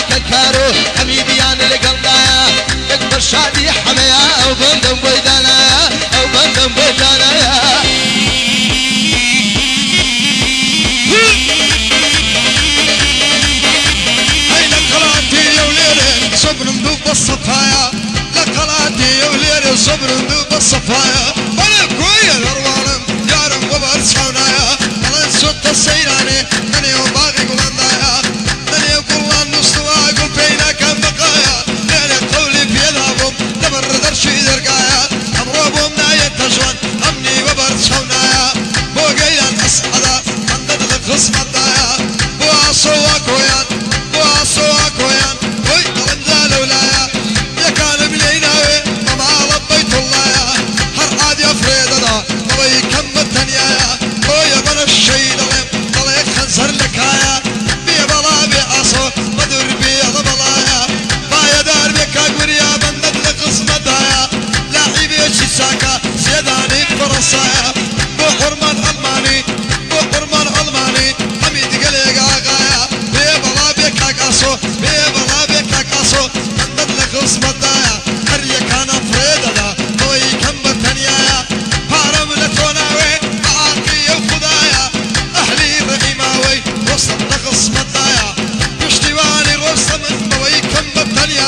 ككارو حبيبيان لقلبايا يكبر شادي حمايا أو بندم بيدانا أو بندم بيدانا هاي لقلاتي يا وليلي صبر مذوب الصفايا لقلاتي يا وليلي صبر مذوب الصفايا وانا كويا الأروانم يارم وبرسونايا انا صوت السيراني من يوم باقي قلندايا من يوم كلان نصوا قل بينا كم بقايا ليلة قولي في يذهبهم دبر درشي درقايا أمروبهم ناية تجوان أمني وبرسونايا بو قيلان أسعدا عندد القسم الدايا بو عصوا كويان بو عصوا كويان وي الانزال ولايا يا كان بليناوي وما ربيت الله يا هر عاد يا فريدنا نبي كم الدنيا هو يا بلا الشيء ظلم ضليك خنزر لك يا بي بلا بي عصو بدر بي ضبلايا بايا دار بك اقبر يا بندد لقسم الدايا لاعبي شساكا سيداني فرصايا بو حرمان الماني بو حرمان الماني حميد قليق آقايا بي بلا بك اقاسو بي بلا بك اقاسو بندد لقسم الدايا هريا كان فريدنا نوي كم الدنيا هارم لتوناوي معاقي الخدايا اهلي رحيماوي وسط لقسم الدايا بشتواني رسم نوي كم الدنيا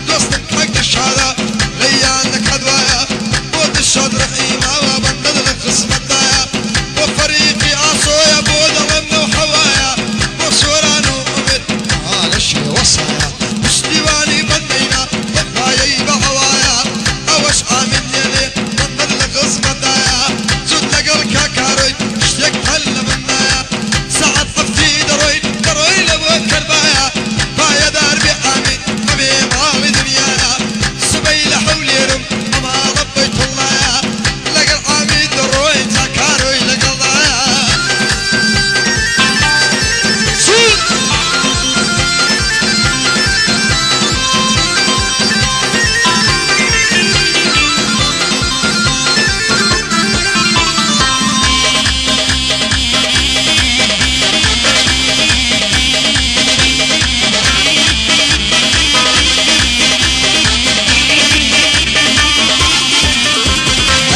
دوستك حق الشهادة ليانك هدوايا بود الشهد رحيمة وبندد لقسم الدايا وفريقي عصو يا بود ضمن وحوايا وصوران وأمد على الشي وصايا بشتواني بندينا وفايي بحوايا اوش عامل يلي بندد لقسم الدايا زود لقل كاكاروي اشتيك حل منايا ساعد طفتي دروي لبو كربايا بايا دار بحامي مبي مالي دنيايا سبيل حولي رم وما ربيت الله يا لقل عامي دروي تاكاروي لقلايا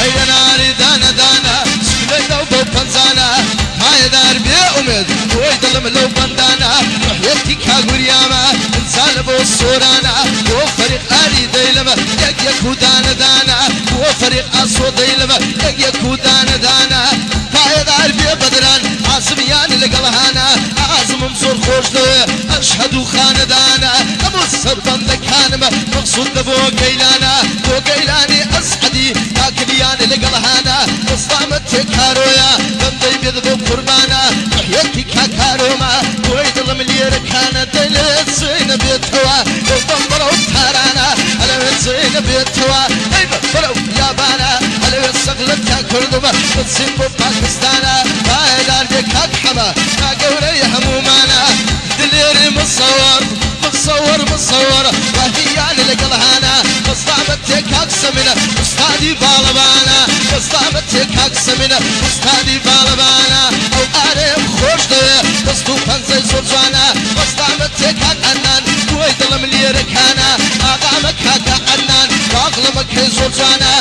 هيا ناري دانا دانا سكلي لو بوبنزانا هاي دار بي أمد ويدلم لو بندانا رحيتي كاقورياما انسان بو الصورانا وفريق آري ديلما يكو دانا دانا وفريق أصو ديلما يكو دانا دانا هاي دار بي بدران عاصميان لقلهانا عازم مزور خوش لوي أشهدو خاندانا أبو السربان دكانما مقصود بو قيلانا بو قيلاني أسعدي كاكليان لقلهانا إصدامت كارويا بندي بيضبو قربانا رحيتي كاكاروما ويدلم ليركانا دلت زين بيتوا وبنبرو تارانا على زين بيتوا اي بنبرو يابانا على السقلت كردما بتصيبو باكستانا هاي دار بكاك حما كاقوري همومانا دليري مصور وهيان لقلهانا مصطعبتك اقسمنا استادي بالبانا مصطعبتك اقسمنا استادي بالبانا او ارم خوش ده بستو فنزي زرزانا مصطعبتك عنان ويدلم ليركانا اقامك هكا عنان واقلمك زرزانا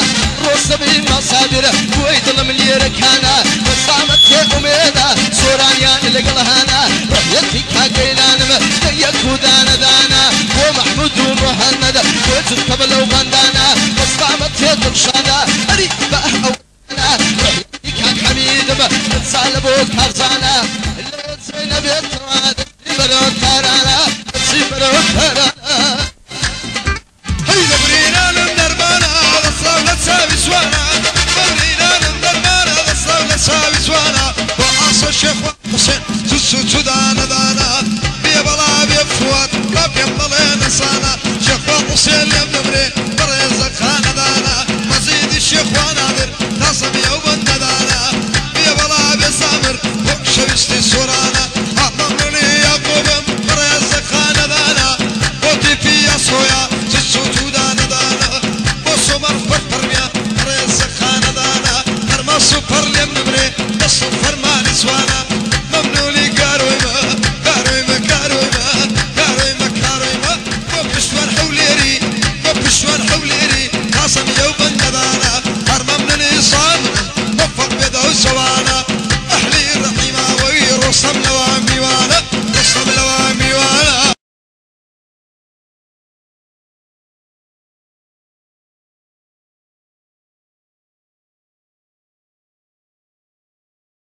رسبي مصابر ويدلم ليركانا مصطعبتك اميدا سورانيان لقلهانا رحيتك هكيلانم يكو دانا دانا ومحمود ومهند وتركب لو